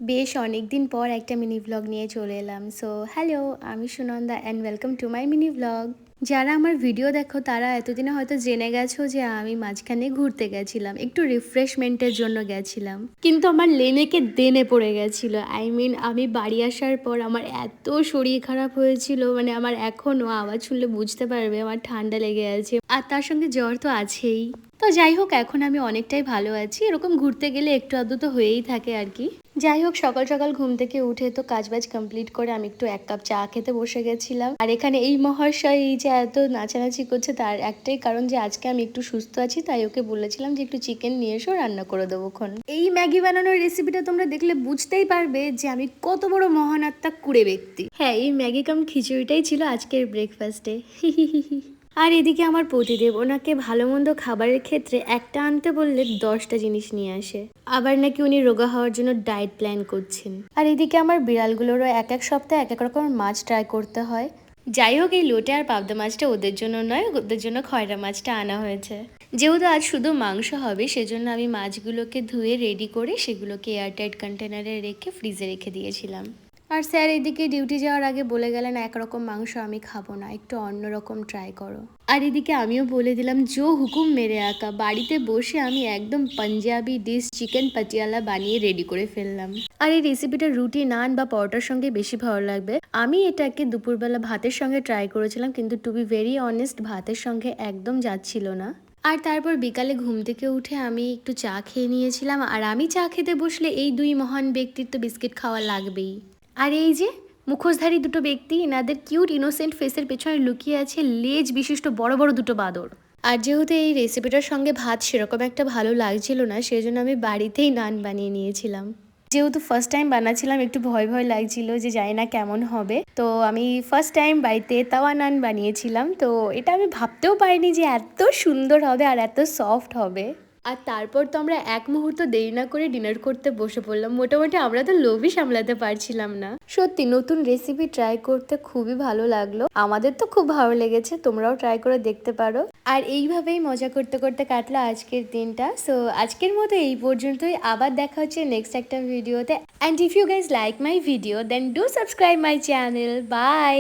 বেশ অনেকদিন পর একটা মিনি ভ্লগ নিয়ে চলে এলাম। সো হ্যালো, আমি Sunanda and welcome to my mini vlog. যারা আমার ভিডিও দেখো তারা এতদিনে হয়তো জেনে গেছো যে আমি মাঝখানে ঘুরতে গেছিলাম, একটু রিফ্রেশমেন্টের জন্য গেছিলাম, কিন্তু আমার লেনেকে দেনে পড়ে গেছিলো। আমি বাড়ি আসার পর আমার এত শরীর খারাপ হয়েছিল, মানে আমার এখনও আওয়াজ শুনলে বুঝতে পারবে আমার ঠান্ডা লেগে আছে, আর তার সঙ্গে জ্বর তো আছেই। তো যাই হোক, এখন আমি অনেকটাই ভালো আছি। এরকম ঘুরতে গেলে একটু আধটু তো হয়েই থাকে আর কি। যাই হোক, সকাল সকাল ঘুম থেকে উঠে তো কাজবাজ কমপ্লিট করে আমি একটু 1 কাপ চা খেতে বসে গেছিলাম। আর এখানে এই মহাশয় এই যে এত নাচানাচি করছে তার একটাই কারণ যে আজকে আমি একটু সুস্থ আছি, তাই ওকে বলেছিলাম যে একটু চিকেন নিয়ে এসো, রান্না করে দেবো খন। এই ম্যাগি বানানোর রেসিপিটা তোমরা দেখলে বুঝতেই পারবে যে আমি কত বড় মহান আত্মা কুড়ে ব্যক্তি। হ্যাঁ, এই ম্যাগি কাম খিচুড়িটাই ছিল আজকের ব্রেকফাস্টে। আর এদিকে আমার পতিদেব, ওনাকে ভালো মন্দ খাবারের ক্ষেত্রে একটা আনতে বললে 10টা জিনিস নিয়ে আসে। আবার নাকি উনি রোগা হওয়ার জন্য ডায়েট প্ল্যান করছেন। আর এদিকে আমার বিড়ালগুলোরও এক এক সপ্তাহে এক এক রকম মাছ ট্রাই করতে হয়। যাই হোক, এই লোটে আর পাবদা মাছটা ওদের জন্য নয়, ওদের জন্য খয়রা মাছটা আনা হয়েছে। যেহেতু আজ শুধু মাংস হবে, সেজন্য আমি মাছগুলোকে ধুয়ে রেডি করে সেগুলোকে এয়ারটাইট কন্টেনারে রেখে ফ্রিজে রেখে দিয়েছিলাম। আর স্যার এদিকে ডিউটি যাওয়ার আগে বলে গেলেন একরকম মাংস আমি খাবো না, একটু অন্যরকম ট্রাই করো। আর এদিকে আমিও বলে দিলাম জো হুকুম মেরে আঁকা। বাড়িতে বসে আমি একদম পাঞ্জাবি ডিশ চিকেন পাটিয়ালা বানিয়ে রেডি করে ফেললাম। আর এই রেসিপিটা রুটি, নান বা পরোটার সঙ্গে বেশি ভালো লাগবে। আমি এটাকে দুপুরবেলা ভাতের সঙ্গে ট্রাই করেছিলাম, কিন্তু টু বি ভেরি অনেস্ট ভাতের সঙ্গে একদম যাচ্ছিল না। আর তারপর বিকালে ঘুম থেকে উঠে আমি একটু চা খেয়ে নিয়েছিলাম। আর আমি চা খেতে বসলে এই দুই মহান ব্যক্তির তো বিস্কিট খাওয়া লাগবেই। আর এই যে মুখোশধারী দুটো ব্যক্তি, এনাদের কিউট ইনোসেন্ট ফেসের পেছনে লুকিয়ে আছে লেজ বিশিষ্ট বড় বড় দুটো বাঁদর। আর যেহেতু এই রেসিপিটার সঙ্গে ভাত সেরকম একটা ভালো লাগছিল না, সেই জন্য আমি বাড়িতেই নান বানিয়ে নিয়েছিলাম। যেহেতু ফার্স্ট টাইম বানাচ্ছিলাম, একটু ভয় ভয় লাগছিল যে জানি না কেমন হবে। তো আমি ফার্স্ট টাইম বাড়িতে তাওয়া নান বানিয়েছিলাম। তো এটা আমি ভাবতেও পারিনি যে এত সুন্দর হবে আর এত সফট হবে। আর তারপর তো আমরা এক মুহূর্ত দেরি না করে ডিনার করতে বসে পড়লাম। মোটামুটি আমরা তো লোভই সামলাতে পারছিলাম না। সত্যি নতুন রেসিপি ট্রাই করতে খুবই ভালো লাগলো, আমাদের তো খুব ভালো লেগেছে, তোমরাও ট্রাই করে দেখতে পারো। আর এইভাবেই মজা করতে করতে কাটলো আজকের দিনটা। সো আজকের মতো এই পর্যন্তই, আবার দেখা হচ্ছে নেক্সট একটা ভিডিওতে। And if you guys like my video then do subscribe my channel. By.